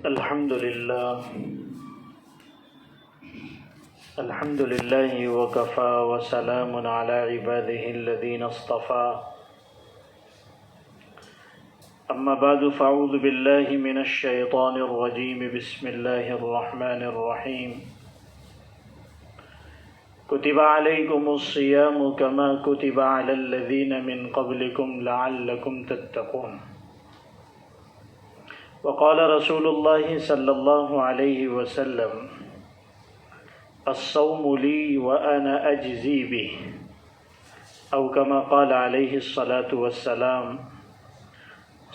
الحمد لله وكفى وسلام على عباده الذين اصطفى أما بعد فأعوذ بالله من الشيطان الرجيم بسم الله الرحمن الرحيم كتب عليكم الصيام كما كتب على الذين من قبلكم لعلكم تتقون وقال رسول الله صلى الله عليه وسلم الصوم لي وأنا أجزي به أو كما قال عليه الصلاة والسلام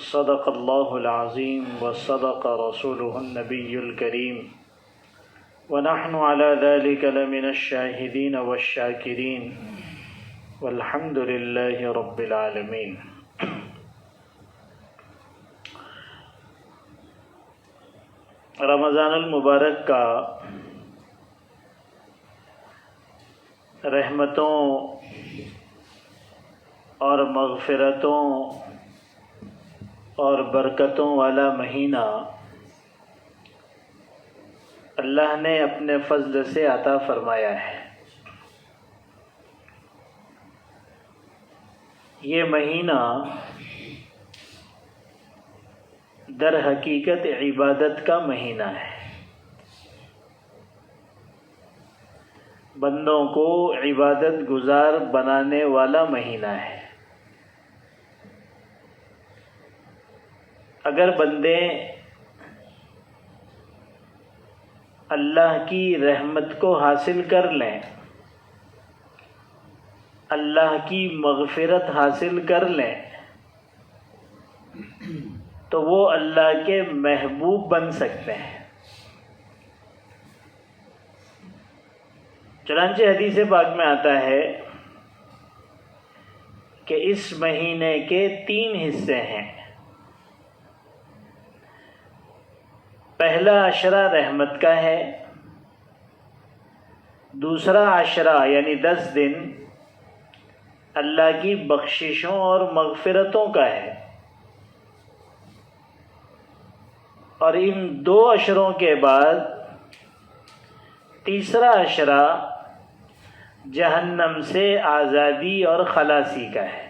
صدق الله العظيم وصدق رسوله النبي الكريم ونحن على ذلك لمن الشاهدين والشاكرين والحمد لله رب العالمين۔ رمضان المبارک کا رحمتوں اور مغفرتوں اور برکتوں والا مہینہ اللہ نے اپنے فضل سے عطا فرمایا ہے۔ یہ مہینہ در حقیقت عبادت کا مہینہ ہے، بندوں کو عبادت گزار بنانے والا مہینہ ہے۔ اگر بندے اللہ کی رحمت کو حاصل کر لیں، اللہ کی مغفرت حاصل کر لیں، تو وہ اللہ کے محبوب بن سکتے ہیں۔ چنانچہ حدیث پاک میں آتا ہے کہ اس مہینے کے 3 حصے ہیں۔ پہلا عشرہ رحمت کا ہے، دوسرا عشرہ یعنی 10 دن اللہ کی بخششوں اور مغفرتوں کا ہے، اور ان 2 عشروں کے بعد تیسرا عشرہ جہنم سے آزادی اور خلاصی کا ہے۔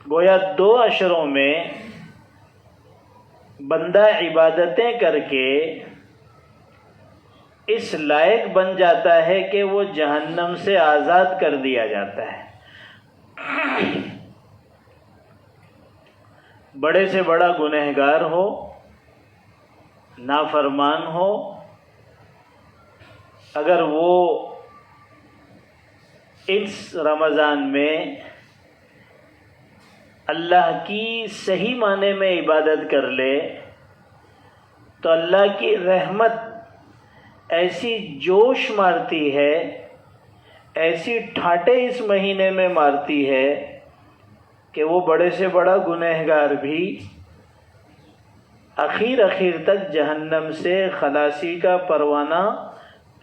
گویا 2 عشروں میں بندہ عبادتیں کر کے اس لائق بن جاتا ہے کہ وہ جہنم سے آزاد کر دیا جاتا ہے۔ بڑے سے بڑا گنہگار ہو، نافرمان ہو، اگر وہ اس رمضان میں اللہ کی صحیح معنی میں عبادت کر لے تو اللہ کی رحمت ایسی جوش مارتی ہے، ایسی ٹھاٹے اس مہینے میں مارتی ہے کہ وہ بڑے سے بڑا گنہگار بھی اخیر تک جہنم سے خلاصی کا پروانہ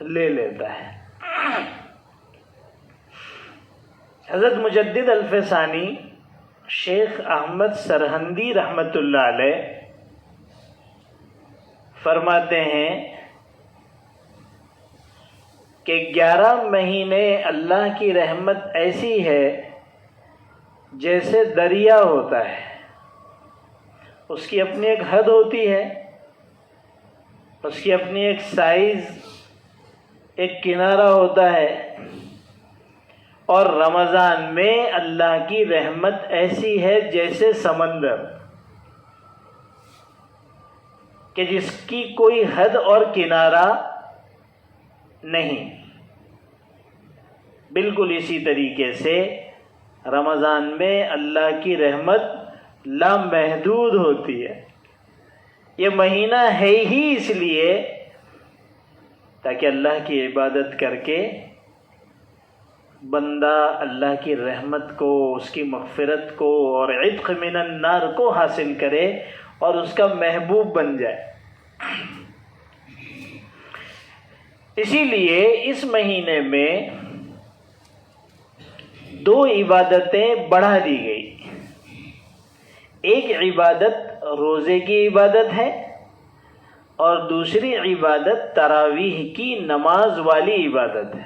لے لیتا ہے۔ حضرت مجدد الفسانی شیخ احمد سرہندی رحمۃ اللہ علیہ فرماتے ہیں کہ 11 مہینے اللہ کی رحمت ایسی ہے جیسے دریا ہوتا ہے، اس کی اپنی ایک حد ہوتی ہے، اس کی اپنی ایک سائز، ایک کنارہ ہوتا ہے، اور رمضان میں اللہ کی رحمت ایسی ہے جیسے سمندر کہ جس کی کوئی حد اور کنارہ نہیں۔ بالکل اسی طریقے سے رمضان میں اللہ کی رحمت لامحدود ہوتی ہے۔ یہ مہینہ ہے ہی اس لیے تاکہ اللہ کی عبادت کر کے بندہ اللہ کی رحمت کو، اس کی مغفرت کو اور عتق من النار کو حاصل کرے اور اس کا محبوب بن جائے۔ اسی لیے اس مہینے میں 2 عبادتیں بڑھا دی گئی۔ ایک عبادت روزے کی عبادت ہے اور دوسری عبادت تراویح کی نماز والی عبادت ہے۔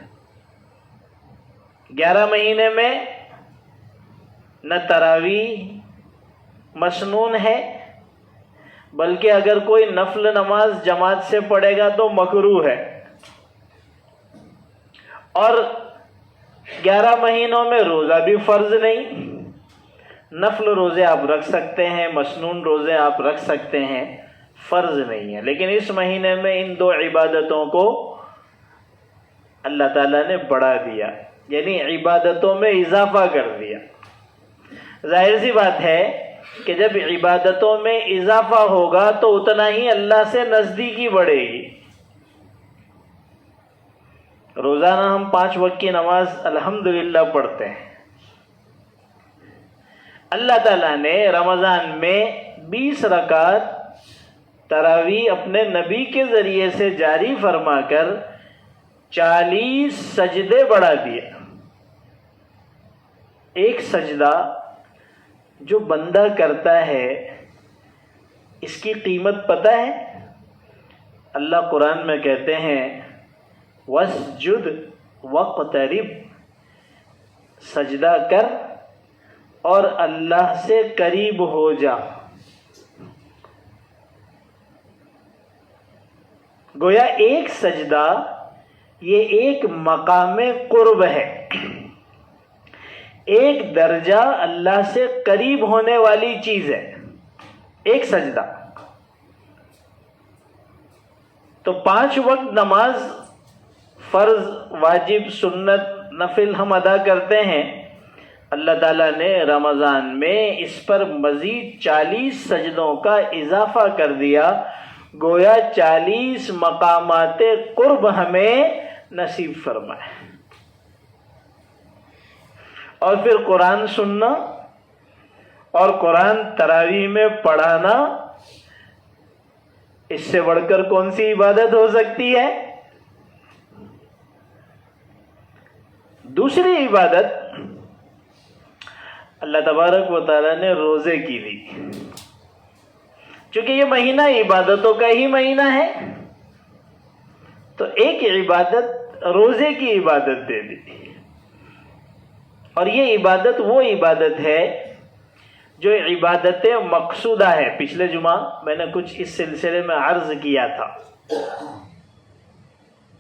11 مہینے میں نہ تراویح مسنون ہے، بلکہ اگر کوئی نفل نماز جماعت سے پڑھے گا تو مکروہ ہے، اور 11 مہینوں میں روزہ بھی فرض نہیں۔ نفل روزے آپ رکھ سکتے ہیں، مسنون روزے آپ رکھ سکتے ہیں، فرض نہیں ہے۔ لیکن اس مہینے میں ان دو عبادتوں کو اللہ تعالیٰ نے بڑھا دیا، یعنی عبادتوں میں اضافہ کر دیا۔ ظاہر سی بات ہے کہ جب عبادتوں میں اضافہ ہوگا تو اتنا ہی اللہ سے نزدیکی بڑھے گی۔ روزانہ ہم 5 وقت کی نماز الحمدللہ پڑھتے ہیں۔ اللہ تعالیٰ نے رمضان میں 20 رکعت تراویح اپنے نبی کے ذریعے سے جاری فرما کر 40 سجدے بڑھا دیے۔ ایک سجدہ جو بندہ کرتا ہے اس کی قیمت پتہ ہے؟ اللہ قرآن میں کہتے ہیں وَاسْجُدْ وَاقْتَرِبْ، سجدہ کر اور اللہ سے قریب ہو جا۔ گویا ایک سجدہ یہ ایک مقام قرب ہے، ایک درجہ اللہ سے قریب ہونے والی چیز ہے ایک سجدہ۔ تو 5 وقت نماز فرض، واجب، سنت، نفل ہم ادا کرتے ہیں، اللہ تعالیٰ نے رمضان میں اس پر مزید 40 سجدوں کا اضافہ کر دیا، گویا 40 مقامات قرب ہمیں نصیب فرمائے۔ اور پھر قرآن سننا اور قرآن تراویح میں پڑھانا، اس سے بڑھ کر کون سی عبادت ہو سکتی ہے؟ دوسری عبادت اللہ تبارک و تعالیٰ نے روزے کی دی، چونکہ یہ مہینہ عبادتوں کا ہی مہینہ ہے تو ایک عبادت روزے کی عبادت دے دی۔ اور یہ عبادت وہ عبادت ہے جو عبادت مقصودہ ہے۔ پچھلے جمعہ میں نے کچھ اس سلسلے میں عرض کیا تھا۔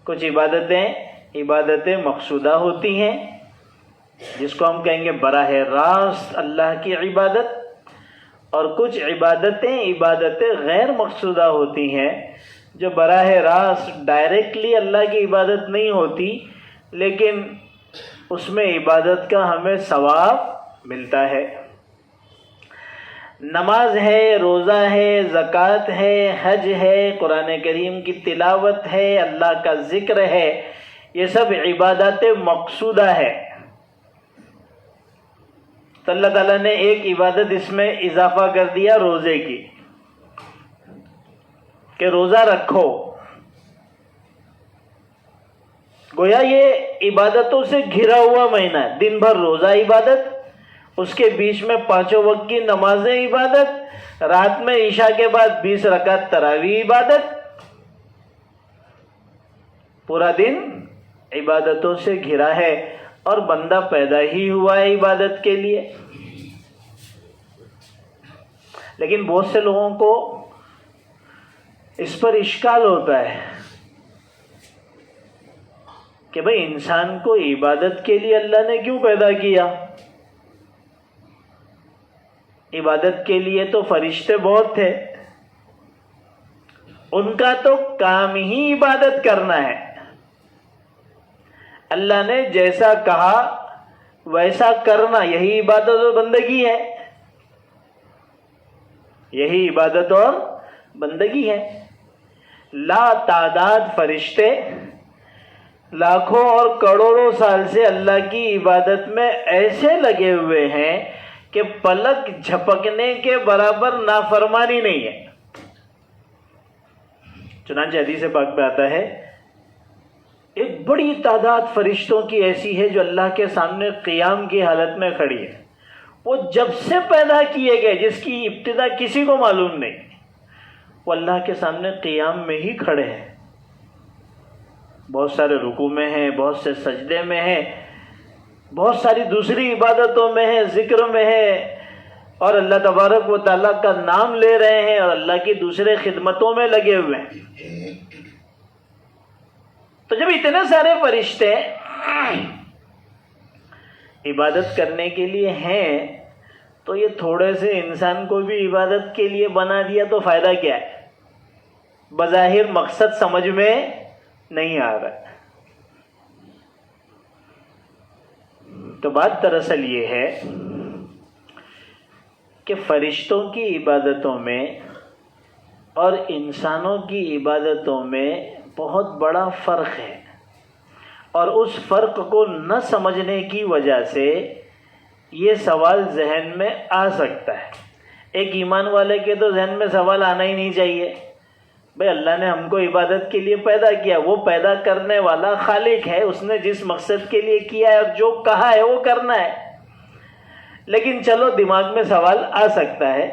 کچھ عبادتیں مقصودہ ہوتی ہیں جس کو ہم کہیں گے براہ راست اللہ کی عبادت، اور کچھ عبادتیں غیر مقصودہ ہوتی ہیں جو براہ راست ڈائریکٹلی اللہ کی عبادت نہیں ہوتی، لیکن اس میں عبادت کا ہمیں ثواب ملتا ہے۔ نماز ہے، روزہ ہے، زکوٰۃ ہے، حج ہے، قرآن کریم کی تلاوت ہے، اللہ کا ذکر ہے، یہ سب عبادات مقصودہ ہے۔ تو اللہ تعالیٰ نے ایک عبادت اس میں اضافہ کر دیا، روزے کی، کہ روزہ رکھو۔ گویا یہ عبادتوں سے گھرا ہوا مہینہ ہے، دن بھر روزہ عبادت، اس کے بیچ میں 5 وقت کی نمازیں عبادت، رات میں عشاء کے بعد 20 رکعت تراویح عبادت، پورا دن عبادتوں سے گھرا ہے، اور بندہ پیدا ہی ہوا ہے عبادت کے لیے۔ لیکن بہت سے لوگوں کو اس پر اشکال ہوتا ہے کہ بھئی انسان کو عبادت کے لیے اللہ نے کیوں پیدا کیا؟ عبادت کے لیے تو فرشتے بہت تھے، ان کا تو کام ہی عبادت کرنا ہے۔ اللہ نے جیسا کہا ویسا کرنا، یہی عبادت اور بندگی ہے، یہی عبادت اور بندگی ہے۔ لا تعداد فرشتے لاکھوں اور کروڑوں سال سے اللہ کی عبادت میں ایسے لگے ہوئے ہیں کہ پلک جھپکنے کے برابر نافرمانی نہیں ہے۔ چنانچہ حدیث پاک میں آتا ہے ایک بڑی تعداد فرشتوں کی ایسی ہے جو اللہ کے سامنے قیام کی حالت میں کھڑی ہے، وہ جب سے پیدا کیے گئے، جس کی ابتدا کسی کو معلوم نہیں، وہ اللہ کے سامنے قیام میں ہی کھڑے ہیں، بہت سارے رکوع میں ہیں، بہت سے سجدے میں ہیں، بہت ساری دوسری عبادتوں میں ہیں، ذکر میں ہیں، اور اللہ تبارک و تعالیٰ کا نام لے رہے ہیں اور اللہ کی دوسرے خدمتوں میں لگے ہوئے ہیں۔ تو جب اتنے سارے فرشتے عبادت کرنے کے لیے ہیں تو یہ تھوڑے سے انسان کو بھی عبادت کے لیے بنا دیا تو فائدہ کیا ہے؟ بظاہر مقصد سمجھ میں نہیں آ رہا۔ تو بات دراصل یہ ہے کہ فرشتوں کی عبادتوں میں اور انسانوں کی عبادتوں میں بہت بڑا فرق ہے، اور اس فرق کو نہ سمجھنے کی وجہ سے یہ سوال ذہن میں آ سکتا ہے۔ ایک ایمان والے کے تو ذہن میں سوال آنا ہی نہیں چاہیے، بھئی اللہ نے ہم کو عبادت کے لیے پیدا کیا، وہ پیدا کرنے والا خالق ہے، اس نے جس مقصد کے لیے کیا ہے اور جو کہا ہے وہ کرنا ہے۔ لیکن چلو دماغ میں سوال آ سکتا ہے،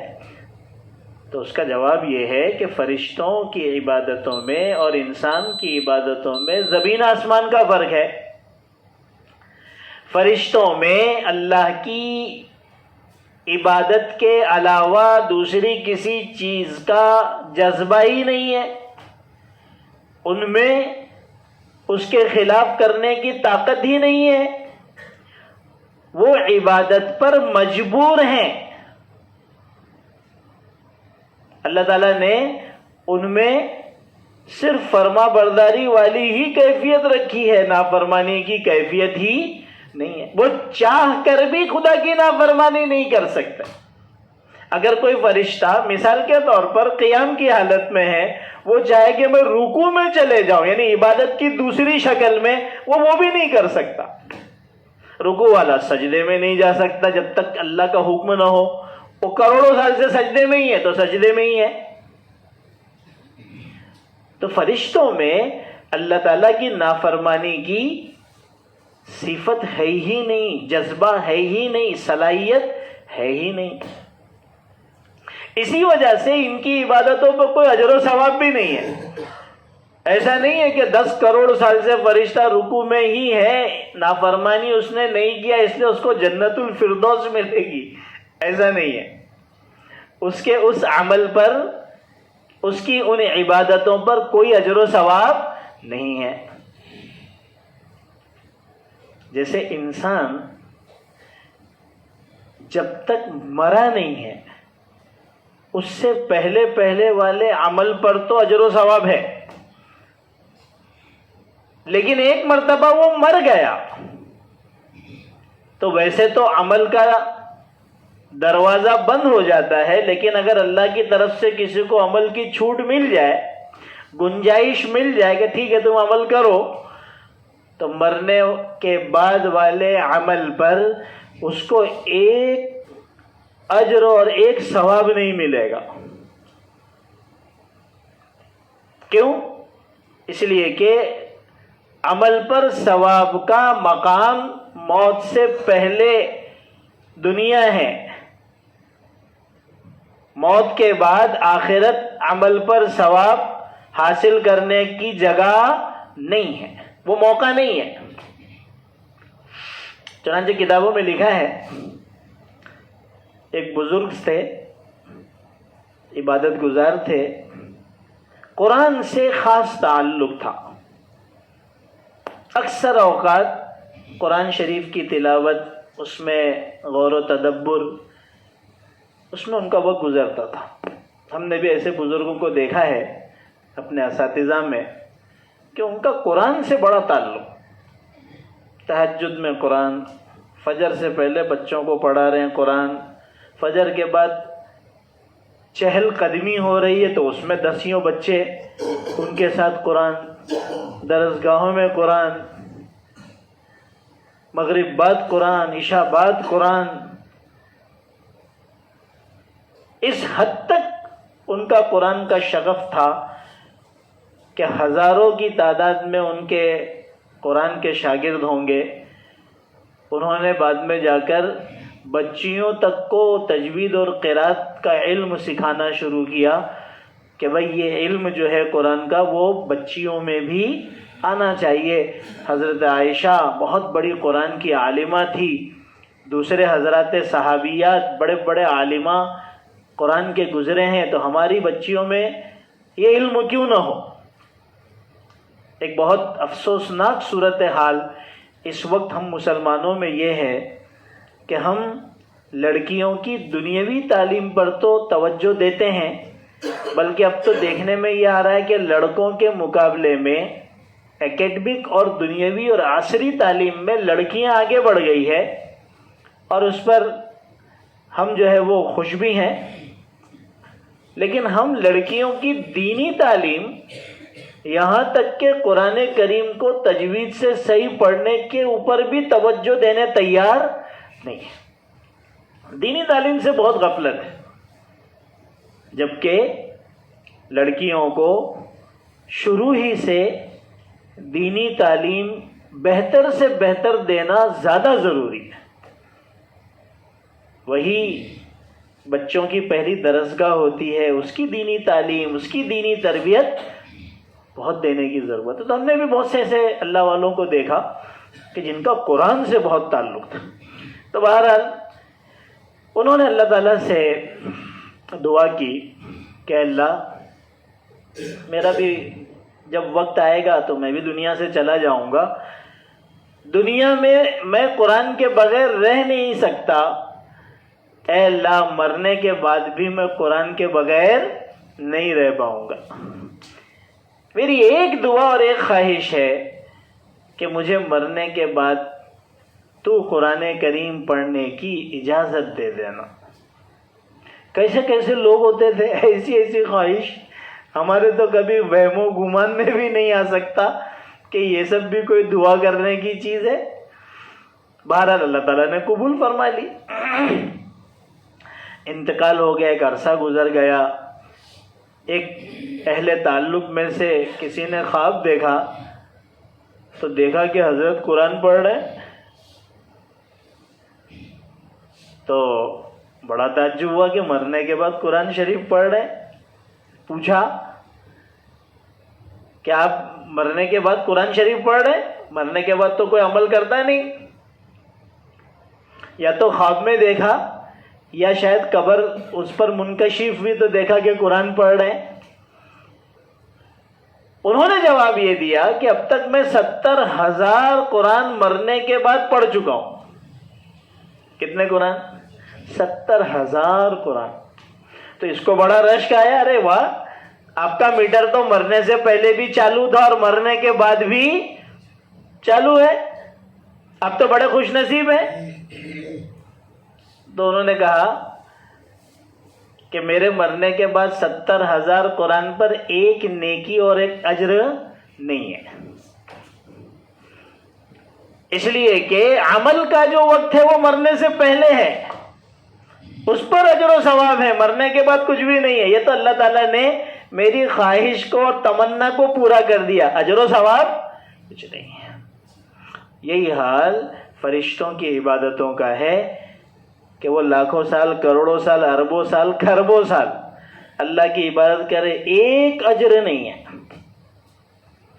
تو اس کا جواب یہ ہے کہ فرشتوں کی عبادتوں میں اور انسان کی عبادتوں میں زمین آسمان کا فرق ہے۔ فرشتوں میں اللہ کی عبادت کے علاوہ دوسری کسی چیز کا جذبہ ہی نہیں ہے، ان میں اس کے خلاف کرنے کی طاقت ہی نہیں ہے، وہ عبادت پر مجبور ہیں۔ اللہ تعالیٰ نے ان میں صرف فرما برداری والی ہی کیفیت رکھی ہے، نافرمانی کی کیفیت ہی نہیں ہے۔ وہ چاہ کر بھی خدا کی نافرمانی نہیں کر سکتا۔ اگر کوئی فرشتہ مثال کے طور پر قیام کی حالت میں ہے، وہ چاہے کہ میں رکوع میں چلے جاؤں، یعنی عبادت کی دوسری شکل میں، وہ بھی نہیں کر سکتا۔ رکوع والا سجدے میں نہیں جا سکتا جب تک اللہ کا حکم نہ ہو، وہ کروڑوں سال سے سجدے میں ہی ہے تو سجدے میں ہی ہے۔ تو فرشتوں میں اللہ تعالیٰ کی نافرمانی کی صفت ہے ہی نہیں، جذبہ ہے ہی نہیں، صلاحیت ہے ہی نہیں۔ اسی وجہ سے ان کی عبادتوں پر کوئی اجر و ثواب بھی نہیں ہے۔ ایسا نہیں ہے کہ 10 کروڑ سال سے فرشتہ رکوع میں ہی ہے، نافرمانی اس نے نہیں کیا اس لیے اس کو جنت الفردوس ملے گی، ایسا نہیں ہے۔ اس کے اس عمل پر، اس کی ان عبادتوں پر کوئی اجر و ثواب نہیں ہے۔ جیسے انسان جب تک مرا نہیں ہے، اس سے پہلے والے عمل پر تو اجر و ثواب ہے، لیکن ایک مرتبہ وہ مر گیا تو ویسے تو عمل کا دروازہ بند ہو جاتا ہے، لیکن اگر اللہ کی طرف سے کسی کو عمل کی چھوٹ مل جائے، گنجائش مل جائے کہ ٹھیک ہے تم عمل کرو، تو مرنے کے بعد والے عمل پر اس کو ایک اجر اور ایک ثواب نہیں ملے گا۔ کیوں؟ اس لیے کہ عمل پر ثواب کا مقام موت سے پہلے دنیا ہے، موت کے بعد آخرت عمل پر ثواب حاصل کرنے کی جگہ نہیں ہے، وہ موقع نہیں ہے۔ چنانچہ کتابوں میں لکھا ہے، ایک بزرگ تھے، عبادت گزار تھے، قرآن سے خاص تعلق تھا، اکثر اوقات قرآن شریف کی تلاوت، اس میں غور و تدبر، اس میں ان کا وقت گزرتا تھا۔ ہم نے بھی ایسے بزرگوں کو دیکھا ہے اپنے اساتذہ میں کہ ان کا قرآن سے بڑا تعلق، تہجد میں قرآن، فجر سے پہلے بچوں کو پڑھا رہے ہیں قرآن، فجر کے بعد چہل قدمی ہو رہی ہے تو اس میں 10 بچے ان کے ساتھ قرآن، درسگاہوں میں قرآن، مغرب بعد قرآن، عشاء بعد قرآن۔ اس حد تک ان کا قرآن کا شغف تھا کہ ہزاروں کی تعداد میں ان کے قرآن کے شاگرد ہوں گے۔ انہوں نے بعد میں جا کر بچیوں تک کو تجوید اور قرات کا علم سکھانا شروع کیا کہ بھئی یہ علم جو ہے قرآن کا وہ بچیوں میں بھی آنا چاہیے۔ حضرت عائشہ بہت بڑی قرآن کی عالمہ تھی، دوسرے حضرات صحابیات بڑے بڑے عالمہ قرآن کے گزرے ہیں، تو ہماری بچیوں میں یہ علم کیوں نہ ہو؟ ایک بہت افسوسناک صورتحال اس وقت ہم مسلمانوں میں یہ ہے کہ ہم لڑکیوں کی دنیاوی تعلیم پر تو توجہ دیتے ہیں، بلکہ اب تو دیکھنے میں یہ آ رہا ہے کہ لڑکوں کے مقابلے میں اکیڈمک اور دنیاوی اور عصری تعلیم میں لڑکیاں آگے بڑھ گئی ہے، اور اس پر ہم جو ہے وہ خوش بھی ہیں، لیکن ہم لڑکیوں کی دینی تعلیم یہاں تک کہ قرآن کریم کو تجوید سے صحیح پڑھنے کے اوپر بھی توجہ دینے تیار نہیں ہے۔ دینی تعلیم سے بہت غفلت ہے، جبکہ لڑکیوں کو شروع ہی سے دینی تعلیم بہتر سے بہتر دینا زیادہ ضروری ہے۔ وہی بچوں کی پہلی درسگاہ ہوتی ہے، اس کی دینی تعلیم، اس کی دینی تربیت بہت دینے کی ضرورت ہے۔ تو ہم نے بھی بہت سے ایسے اللہ والوں کو دیکھا کہ جن کا قرآن سے بہت تعلق تھا، تو بہرحال انہوں نے اللہ تعالیٰ سے دعا کی کہ اللہ میرا بھی جب وقت آئے گا تو میں بھی دنیا سے چلا جاؤں گا، دنیا میں قرآن کے بغیر رہ نہیں سکتا، اے اللہ مرنے کے بعد بھی میں قرآن کے بغیر نہیں رہ پاؤں گا۔ میری ایک دعا اور ایک خواہش ہے کہ مجھے مرنے کے بعد تو قرآن کریم پڑھنے کی اجازت دے دینا۔ کیسے کیسے لوگ ہوتے تھے، ایسی ایسی خواہش ہمارے تو کبھی وہم و گمان میں بھی نہیں آ سکتا کہ یہ سب بھی کوئی دعا کرنے کی چیز ہے۔ بہرحال اللہ تعالیٰ نے قبول فرما لی۔ انتقال ہو گیا، ایک عرصہ گزر گیا، ایک اہل تعلق میں سے کسی نے خواب دیکھا تو دیکھا کہ حضرت قرآن پڑھ رہے، تو بڑا تعجب ہوا کہ مرنے کے بعد قرآن شریف پڑھ رہے۔ پوچھا کہ آپ مرنے کے بعد قرآن شریف پڑھ رہے؟ مرنے کے بعد تو کوئی عمل کرتا نہیں، یا تو خواب میں دیکھا یا شاید قبر اس پر منکشف ہوئی تو دیکھا کہ قرآن پڑھ رہے ہیں۔ انہوں نے جواب یہ دیا کہ اب تک میں 70,000 قرآن مرنے کے بعد پڑھ چکا ہوں۔ کتنے قرآن؟ 70,000 قرآن۔ تو اس کو بڑا رشک آیا، ارے واہ، آپ کا میٹر تو مرنے سے پہلے بھی چالو تھا اور مرنے کے بعد بھی چالو ہے، اب تو بڑے خوش نصیب ہیں۔ تو انہوں نے کہا کہ میرے مرنے کے بعد 70,000 قرآن پر ایک نیکی اور ایک اجر نہیں ہے، اس لیے کہ عمل کا جو وقت ہے وہ مرنے سے پہلے ہے، اس پر اجر و ثواب ہے، مرنے کے بعد کچھ بھی نہیں ہے۔ یہ تو اللہ تعالیٰ نے میری خواہش کو اور تمنا کو پورا کر دیا، اجر و ثواب کچھ نہیں ہے۔ یہی حال فرشتوں کی عبادتوں کا ہے کہ وہ لاکھوں سال، کروڑوں سال، اربوں سال، کھربوں سال اللہ کی عبادت کرے، ایک اجر نہیں ہے۔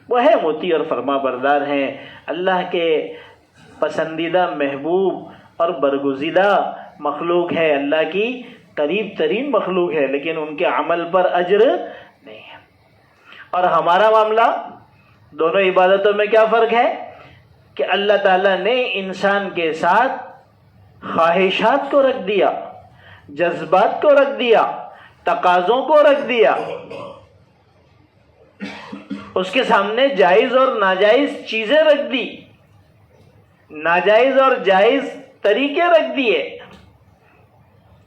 وہ ہے مطیع اور فرما بردار ہیں، اللہ کے پسندیدہ محبوب اور برگزیدہ مخلوق ہے، اللہ کی قریب ترین مخلوق ہے، لیکن ان کے عمل پر اجر نہیں ہے۔ اور ہمارا معاملہ، دونوں عبادتوں میں کیا فرق ہے کہ اللہ تعالیٰ نے انسان کے ساتھ خواہشات کو رکھ دیا، جذبات کو رکھ دیا، تقاضوں کو رکھ دیا، اس کے سامنے جائز اور ناجائز چیزیں رکھ دی، ناجائز اور جائز طریقے رکھ دیے،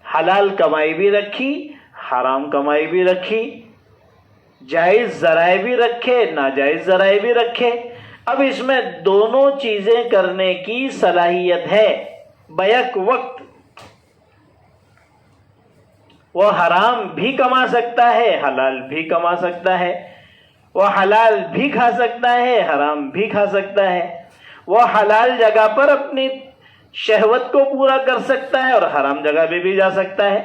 حلال کمائی بھی رکھی، حرام کمائی بھی رکھی، جائز ذرائع بھی رکھے، ناجائز ذرائع بھی رکھے۔ اب اس میں دونوں چیزیں کرنے کی صلاحیت ہے بیک وقت۔ وہ حرام بھی کما سکتا ہے، حلال بھی کما سکتا ہے، وہ حلال بھی کھا سکتا ہے، حرام بھی کھا سکتا ہے، وہ حلال جگہ پر اپنی شہوت کو پورا کر سکتا ہے اور حرام جگہ پہ بھی جا سکتا ہے،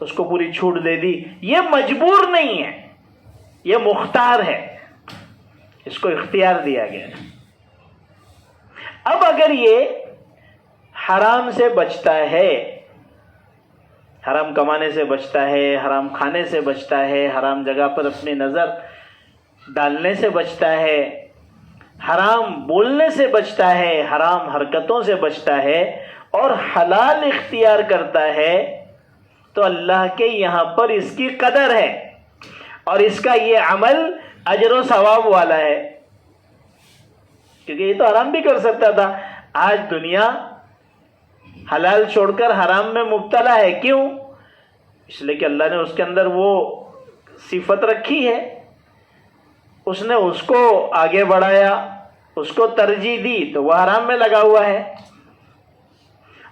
اس کو پوری چھوٹ دے دی. یہ مجبور نہیں ہے، یہ مختار ہے، اس کو اختیار دیا گیا. اب اگر یہ حرام سے بچتا ہے، حرام کمانے سے بچتا ہے، حرام کھانے سے بچتا ہے، حرام جگہ پر اپنی نظر ڈالنے سے بچتا ہے، حرام بولنے سے بچتا ہے، حرام حرکتوں سے بچتا ہے اور حلال اختیار کرتا ہے، تو اللہ کے یہاں پر اس کی قدر ہے اور اس کا یہ عمل اجر و ثواب والا ہے. کیونکہ یہ تو حرام بھی کر سکتا تھا. آج دنیا حلال چھوڑ کر حرام میں مبتلا ہے. کیوں؟ اس لیے کہ اللہ نے اس کے اندر وہ صفت رکھی ہے، اس نے اس کو آگے بڑھایا، اس کو ترجیح دی، تو وہ حرام میں لگا ہوا ہے.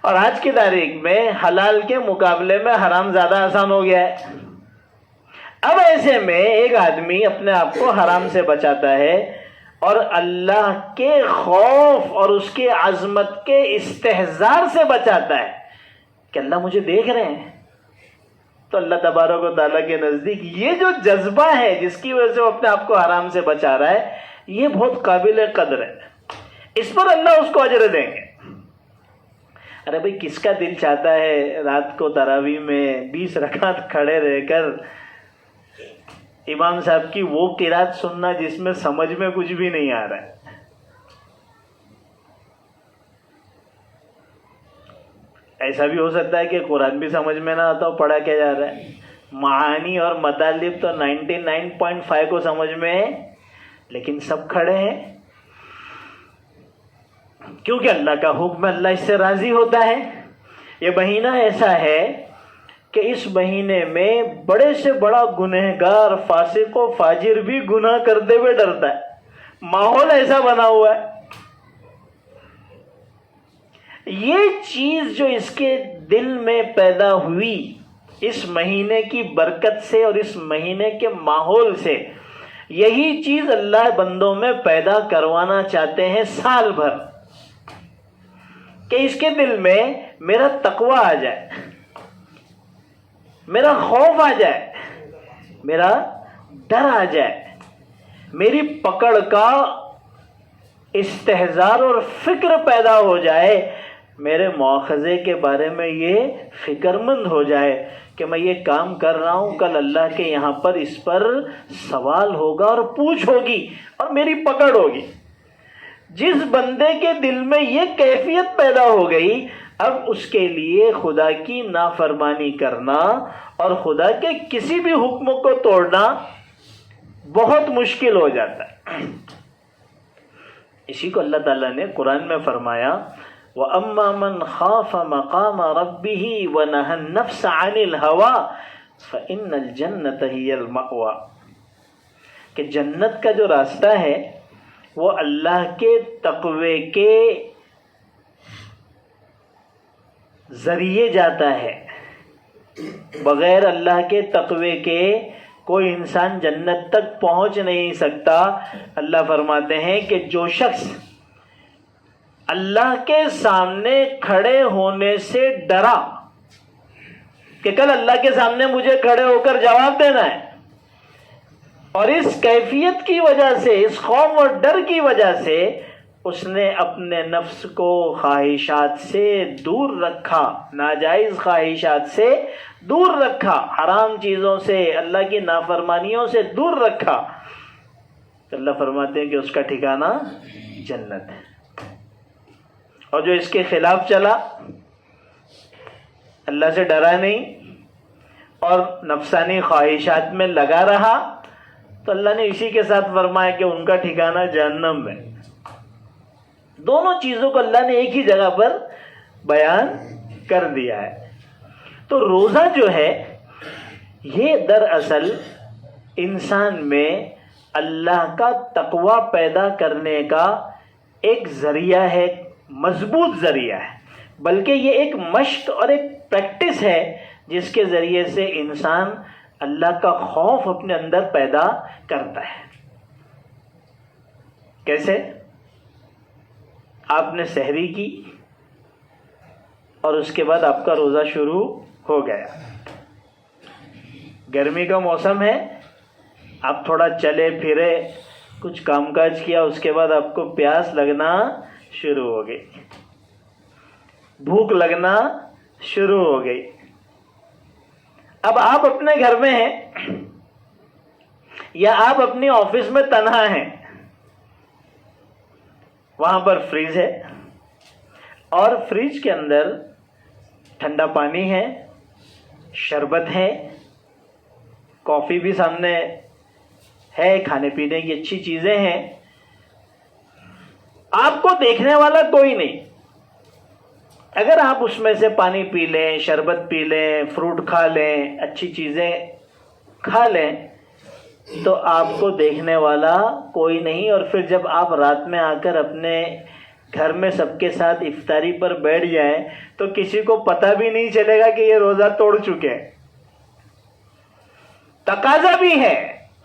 اور آج کی تاریخ میں حلال کے مقابلے میں حرام زیادہ آسان ہو گیا ہے. اب ایسے میں ایک آدمی اپنے آپ کو حرام سے بچاتا ہے اور اللہ کے خوف اور اس کے عظمت کے استحضار سے بچاتا ہے کہ اللہ مجھے دیکھ رہے ہیں. تو اللہ تبارک و تعالیٰ کے نزدیک یہ جو جذبہ ہے جس کی وجہ سے وہ اپنے آپ کو حرام سے بچا رہا ہے، یہ بہت قابل قدر ہے. اس پر اللہ اس کو اجر دیں گے. ارے بھائی، کس کا دل چاہتا ہے رات کو تراویح میں 20 رکعت کھڑے رہ کر امام صاحب کی وہ قرات سننا جس میں سمجھ میں کچھ بھی نہیں آ رہا ہے؟ ایسا بھی ہو سکتا ہے کہ قرآن بھی سمجھ میں نہ آتا ہو، پڑھا کیا جا رہا ہے. معانی اور مطالب تو 99.5 کو سمجھ میں ہے، لیکن سب کھڑے ہیں کیونکہ اللہ کا حکم، اللہ اس سے راضی ہوتا ہے. یہ مہینہ ایسا ہے کہ اس مہینے میں بڑے سے بڑا گنہگار فاسق و فاجر بھی گناہ کرتے ہوئے ڈرتا ہے. ماحول ایسا بنا ہوا ہے. یہ چیز جو اس کے دل میں پیدا ہوئی اس مہینے کی برکت سے اور اس مہینے کے ماحول سے، یہی چیز اللہ بندوں میں پیدا کروانا چاہتے ہیں سال بھر، کہ اس کے دل میں میرا تقوی آ جائے، میرا خوف آ جائے، میرا ڈر آ جائے، میری پکڑ کا استحضار اور فکر پیدا ہو جائے، میرے مواخذے کے بارے میں یہ فکر مند ہو جائے کہ میں یہ کام کر رہا ہوں، کل اللہ کے یہاں پر اس پر سوال ہوگا اور پوچھ ہوگی اور میری پکڑ ہوگی. جس بندے کے دل میں یہ کیفیت پیدا ہو گئی، اب اس کے لیے خدا کی نافرمانی کرنا اور خدا کے کسی بھی حکم کو توڑنا بہت مشکل ہو جاتا ہے. اسی کو اللہ تعالیٰ نے قرآن میں فرمایا، وَأَمَّا مَنْ خَافَ مَقَامَ رَبِّهِ وَنَهَى النَّفْسَ عَنِ الْهَوَىٰ فَإِنَّ الْجَنَّةَ هِيَ الْمَأْوَىٰ، کہ جنت کا جو راستہ ہے وہ اللہ کے تقوی کے ذریعے جاتا ہے. بغیر اللہ کے تقوی کے کوئی انسان جنت تک پہنچ نہیں سکتا. اللہ فرماتے ہیں کہ جو شخص اللہ کے سامنے کھڑے ہونے سے ڈرا کہ کل اللہ کے سامنے مجھے کھڑے ہو کر جواب دینا ہے، اور اس کیفیت کی وجہ سے، اس خوف اور ڈر کی وجہ سے اس نے اپنے نفس کو خواہشات سے دور رکھا، ناجائز خواہشات سے دور رکھا، حرام چیزوں سے، اللہ کی نافرمانیوں سے دور رکھا، تو اللہ فرماتے ہیں کہ اس کا ٹھکانہ جنت ہے. اور جو اس کے خلاف چلا، اللہ سے ڈرا نہیں اور نفسانی خواہشات میں لگا رہا، تو اللہ نے اسی کے ساتھ فرمایا کہ ان کا ٹھکانہ جہنم ہے. دونوں چیزوں کو اللہ نے ایک ہی جگہ پر بیان کر دیا ہے. تو روزہ جو ہے یہ دراصل انسان میں اللہ کا تقوی پیدا کرنے کا ایک ذریعہ ہے، مضبوط ذریعہ ہے، بلکہ یہ ایک مشق اور ایک پریکٹس ہے جس کے ذریعے سے انسان اللہ کا خوف اپنے اندر پیدا کرتا ہے. کیسے؟ آپ نے سحری کی، اور اس کے بعد آپ کا روزہ شروع ہو گیا. گرمی کا موسم ہے, آپ تھوڑا چلے پھرے, کچھ کام کاج کیا, اس کے بعد آپ کو پیاس لگنا شروع ہو گئی, بھوک لگنا شروع ہو گئی. اب آپ اپنے گھر میں ہیں یا آپ اپنی آفس میں تنہا ہیں, وہاں پر فریج ہے اور فریج کے اندر ٹھنڈا پانی ہے, شربت ہے, کافی بھی سامنے ہے, کھانے پینے کی اچھی چیزیں ہیں. آپ کو دیکھنے والا کوئی نہیں. اگر آپ اس میں سے پانی پی لیں, شربت پی لیں, فروٹ کھا لیں, اچھی چیزیں کھا لیں, تو آپ کو دیکھنے والا کوئی نہیں. اور پھر جب آپ رات میں آ کر اپنے گھر میں سب کے ساتھ افطاری پر بیٹھ جائیں تو کسی کو پتہ بھی نہیں چلے گا کہ یہ روزہ توڑ چکے ہیں. تقاضا بھی ہے,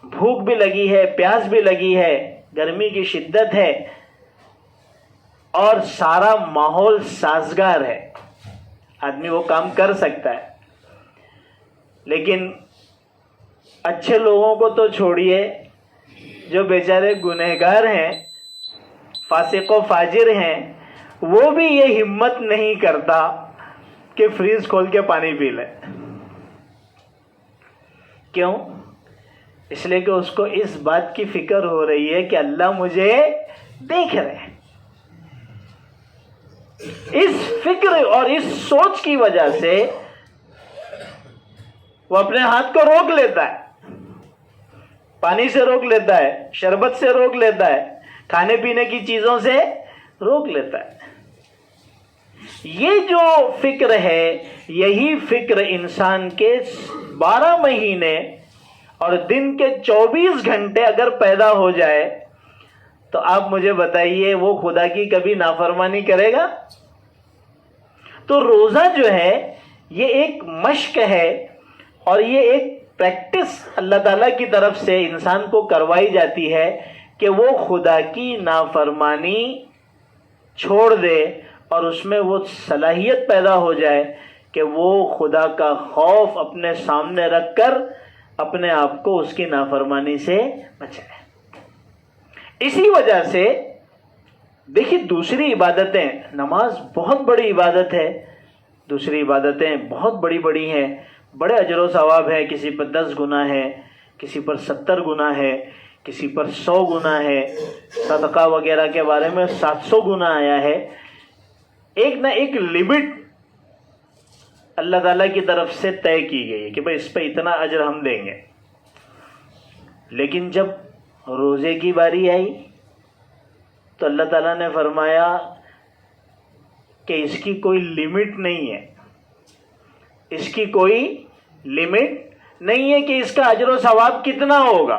بھوک بھی لگی ہے, پیاس بھی لگی ہے, گرمی کی شدت ہے اور سارا ماحول سازگار ہے, آدمی وہ کام کر سکتا ہے. لیکن اچھے لوگوں کو تو چھوڑیے, جو بیچارے گنہگار ہیں, فاسق و فاجر ہیں, وہ بھی یہ ہمت نہیں کرتا کہ فریز کھول کے پانی پی لے. کیوں؟ اس لیے کہ اس کو اس بات کی فکر ہو رہی ہے کہ اللہ مجھے دیکھ رہے ہیں. اس فکر اور اس سوچ کی وجہ سے وہ اپنے ہاتھ کو روک لیتا ہے, پانی سے روک لیتا ہے, شربت سے روک لیتا ہے, کھانے پینے کی چیزوں سے روک لیتا ہے. یہ جو فکر ہے, یہی فکر انسان کے 12 مہینے اور دن کے 24 گھنٹے اگر پیدا ہو جائے تو آپ مجھے بتائیے وہ خدا کی کبھی نافرمانی کرے گا؟ تو روزہ جو ہے یہ ایک مشق ہے اور یہ ایک پریکٹس اللہ تعالیٰ کی طرف سے انسان کو کروائی جاتی ہے کہ وہ خدا کی نافرمانی چھوڑ دے اور اس میں وہ صلاحیت پیدا ہو جائے کہ وہ خدا کا خوف اپنے سامنے رکھ کر اپنے آپ کو اس کی نافرمانی سے بچائے. اسی وجہ سے دیکھیے دوسری عبادتیں, نماز بہت بڑی عبادت ہے, دوسری عبادتیں بہت بڑی بڑی ہیں, بڑے اجر و ثواب ہے. کسی پر 10 گنا ہے, کسی پر 70 گنا ہے, کسی پر 100 گنا ہے. صدقہ وغیرہ کے بارے میں 700 گنا آیا ہے. ایک نہ ایک لمٹ اللہ تعالیٰ کی طرف سے طے کی گئی ہے کہ بھئی اس پہ اتنا اجر ہم دیں گے. لیکن جب روزے کی باری آئی تو اللہ تعالیٰ نے فرمایا کہ اس کی کوئی لمٹ نہیں ہے, اس کی کوئی لمٹ نہیں ہے کہ اس کا اجر و ثواب کتنا ہوگا.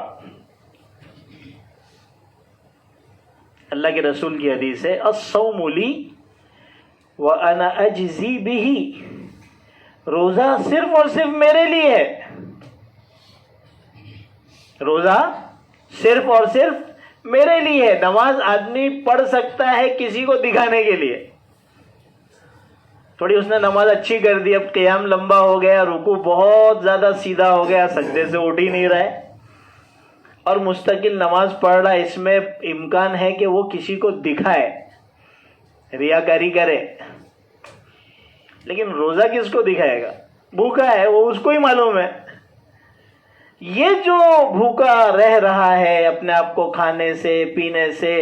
اللہ کے رسول کی حدیث ہے, الصوم لی وانا اجزی بہ, روزہ صرف اور صرف میرے لیے ہے. روزہ صرف اور صرف میرے لیے ہے. نماز آدمی پڑھ سکتا ہے کسی کو دکھانے کے لیے, تھوڑی اس نے نماز اچھی کر دی, اب قیام لمبا ہو گیا, رکوع بہت زیادہ سیدھا ہو گیا, سجدے سے اٹھ ہی نہیں رہا ہے اور مستقل نماز پڑھ رہا ہے, اس میں امکان ہے کہ وہ کسی کو دکھائے, ریاکاری کرے. لیکن روزہ کس کو دکھائے گا؟ بھوکا ہے وہ, اس کو ہی معلوم ہے. یہ جو بھوکا رہ رہا ہے اپنے آپ کو کھانے سے, پینے سے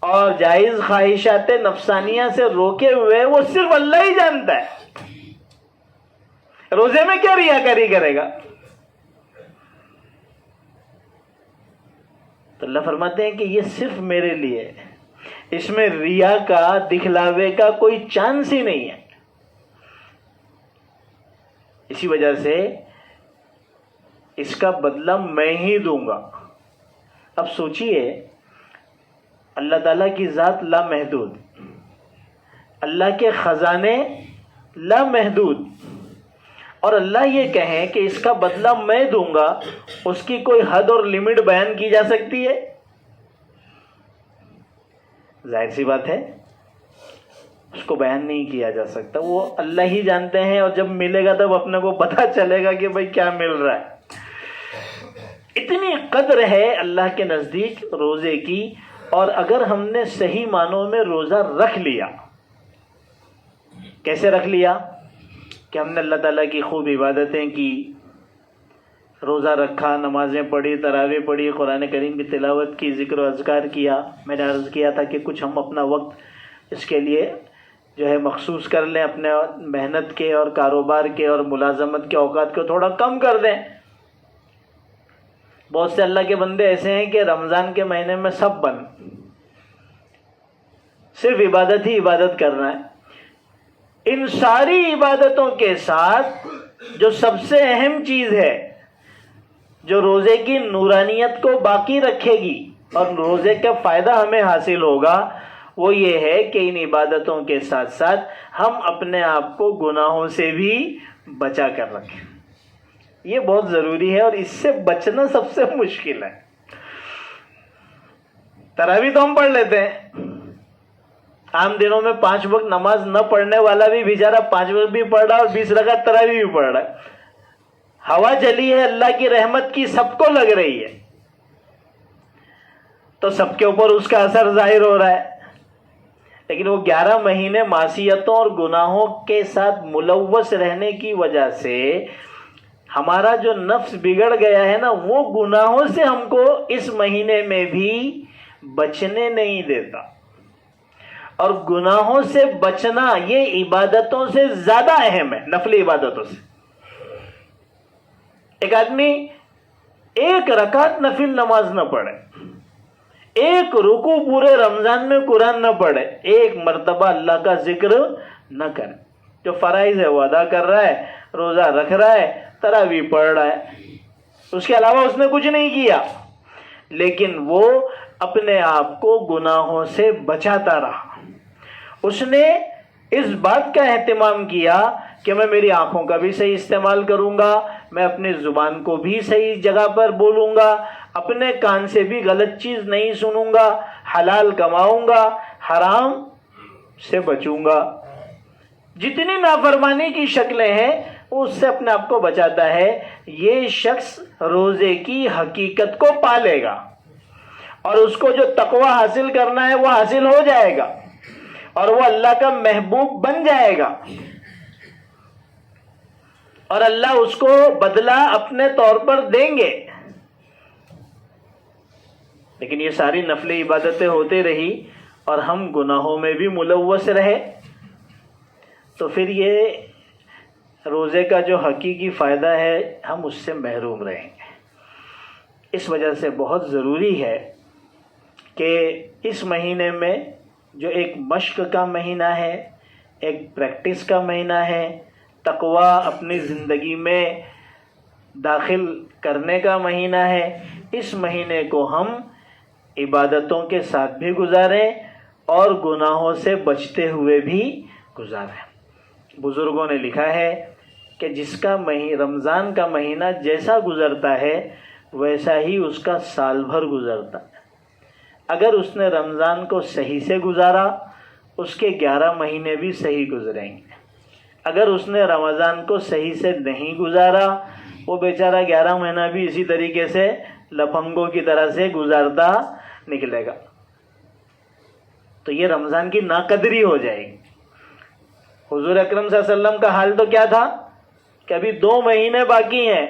اور جائز خواہشات نفسانیہ سے روکے ہوئے, وہ صرف اللہ ہی جانتا ہے. روزے میں کیا ریاکاری کرے گا؟ تو اللہ فرماتے ہیں کہ یہ صرف میرے لیے ہے, اس میں ریا کا, دکھلاوے کا کوئی چانس ہی نہیں ہے. اسی وجہ سے اس کا بدلہ میں ہی دوں گا. اب سوچئے, اللہ تعالیٰ کی ذات لامحدود, اللہ کے خزانے لامحدود, اور اللہ یہ کہیں کہ اس کا بدلہ میں دوں گا, اس کی کوئی حد اور لمٹ بیان کی جا سکتی ہے؟ ظاہر سی بات ہے. اس کو بیان نہیں کیا جا سکتا، وہ اللہ ہی جانتے ہیں، اور جب ملے گا تب اپنے کو پتہ چلے گا کہ بھائی کیا مل رہا ہے۔ اتنی قدر ہے اللہ کے نزدیک روزے کی، اور اگر ہم نے صحیح معنوں میں روزہ رکھ لیا، کیسے رکھ لیا کہ ہم نے اللہ تعالیٰ کی خوب عبادتیں کی، روزہ رکھا، نمازیں پڑھی، تراویح پڑھی، قرآن کریم کی تلاوت کی، ذکر و اذکار کیا۔ میں نے عرض کیا تھا کہ کچھ ہم اپنا وقت اس کے لیے جو ہے مخصوص کر لیں، اپنے محنت کے اور کاروبار کے اور ملازمت کے اوقات کو تھوڑا کم کر دیں۔ بہت سے اللہ کے بندے ایسے ہیں کہ رمضان کے مہینے میں سب بند، صرف عبادت ہی عبادت کرنا ہے۔ ان ساری عبادتوں کے ساتھ جو سب سے اہم چیز ہے، جو روزے کی نورانیت کو باقی رکھے گی اور روزے کا فائدہ ہمیں حاصل ہوگا، وہ یہ ہے کہ ان عبادتوں کے ساتھ ساتھ ہم اپنے آپ کو گناہوں سے بھی بچا کر رکھیں۔ یہ بہت ضروری ہے، اور اس سے بچنا سب سے مشکل ہے۔ تراویح تو ہم پڑھ لیتے ہیں، عام دنوں میں 5 وقت نماز نہ پڑھنے والا بھی بیچارہ 5 وقت بھی پڑھ رہا ہے اور 20 رکعت تراویح بھی پڑھ رہا ہے۔ ہوا چلی ہے اللہ کی رحمت کی، سب کو لگ رہی ہے، تو سب کے اوپر اس کا اثر ظاہر ہو رہا ہے، لیکن وہ 11 مہینے معصیتوں اور گناہوں کے ساتھ ملوث رہنے کی وجہ سے ہمارا جو نفس بگڑ گیا ہے نا، وہ گناہوں سے ہم کو اس مہینے میں بھی بچنے نہیں دیتا۔ اور گناہوں سے بچنا یہ عبادتوں سے زیادہ اہم ہے، نفل عبادتوں سے۔ ایک آدمی 1 رکعت نفل نماز نہ پڑھے، 1 رکوع پورے رمضان میں قرآن نہ پڑھے، 1 مرتبہ اللہ کا ذکر نہ کرے، جو فرائض ہے وہ ادا کر رہا ہے، روزہ رکھ رہا ہے، تراویح پڑھ رہا ہے، اس کے علاوہ اس نے کچھ نہیں کیا، لیکن وہ اپنے آپ کو گناہوں سے بچاتا رہا۔ اس نے اس بات کا اہتمام کیا کہ میں میری آنکھوں کا بھی صحیح استعمال کروں گا، میں اپنی زبان کو بھی صحیح جگہ پر بولوں گا، اپنے کان سے بھی غلط چیز نہیں سنوں گا، حلال کماؤں گا، حرام سے بچوں گا۔ جتنی نافرمانی کی شکلیں ہیں وہ اس سے اپنے آپ کو بچاتا ہے۔ یہ شخص روزے کی حقیقت کو پالے گا، اور اس کو جو تقوی حاصل کرنا ہے وہ حاصل ہو جائے گا، اور وہ اللہ کا محبوب بن جائے گا، اور اللہ اس کو بدلہ اپنے طور پر دیں گے۔ لیکن یہ ساری نفل عبادتیں ہوتے رہی اور ہم گناہوں میں بھی ملوث رہے، تو پھر یہ روزے کا جو حقیقی فائدہ ہے ہم اس سے محروم رہیں گے۔ اس وجہ سے بہت ضروری ہے کہ اس مہینے میں جو ایک مشق کا مہینہ ہے، ایک پریکٹس کا مہینہ ہے، تقوی اپنی زندگی میں داخل کرنے کا مہینہ ہے، اس مہینے کو ہم عبادتوں کے ساتھ بھی گزاریں اور گناہوں سے بچتے ہوئے بھی گزاریں۔ بزرگوں نے لکھا ہے کہ جس کا رمضان کا مہینہ جیسا گزرتا ہے ویسا ہی اس کا سال بھر گزرتا ہے۔ اگر اس نے رمضان کو صحیح سے گزارا، اس کے 11 مہینے بھی صحیح گزریں گے۔ اگر اس نے رمضان کو صحیح سے نہیں گزارا، وہ بیچارہ 11 مہینہ بھی اسی طریقے سے لفنگوں کی طرح سے گزارتا نکلے گا، تو یہ رمضان کی ناقدری ہو جائے گی۔ حضور اکرم صلی اللہ علیہ وسلم کا حال تو کیا تھا کہ ابھی 2 مہینے باقی ہیں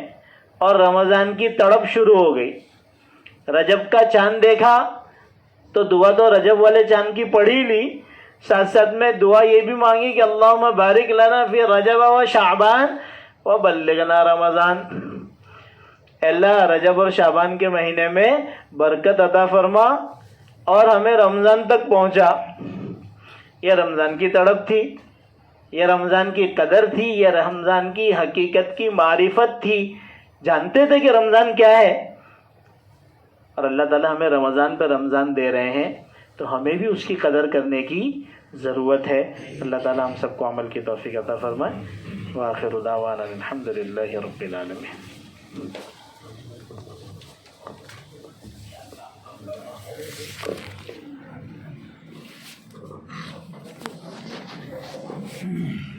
اور رمضان کی تڑپ شروع ہو گئی۔ رجب کا چاند دیکھا تو دعا تو رجب والے چاند کی پڑھ ہی لی، ساتھ ساتھ میں دعا یہ بھی مانگی کہ اللہم بارک لنا فی رجب و شعبان و بلغنا رمضان، اللہ رجب اور شعبان کے مہینے میں برکت عطا فرما اور ہمیں رمضان تک پہنچا۔ یہ رمضان کی تڑپ تھی، یہ رمضان کی قدر تھی، یہ رمضان کی حقیقت کی معرفت تھی، جانتے تھے کہ رمضان کیا ہے، اور اللہ تعالیٰ ہمیں رمضان پہ رمضان دے رہے ہیں تو ہمیں بھی اس کی قدر کرنے کی ضرورت ہے۔ اللہ تعالیٰ ہم سب کو عمل کی توفیق عطا فرمائے۔ وآخر دعوانا الحمد للہ رب العالمین۔ ہے.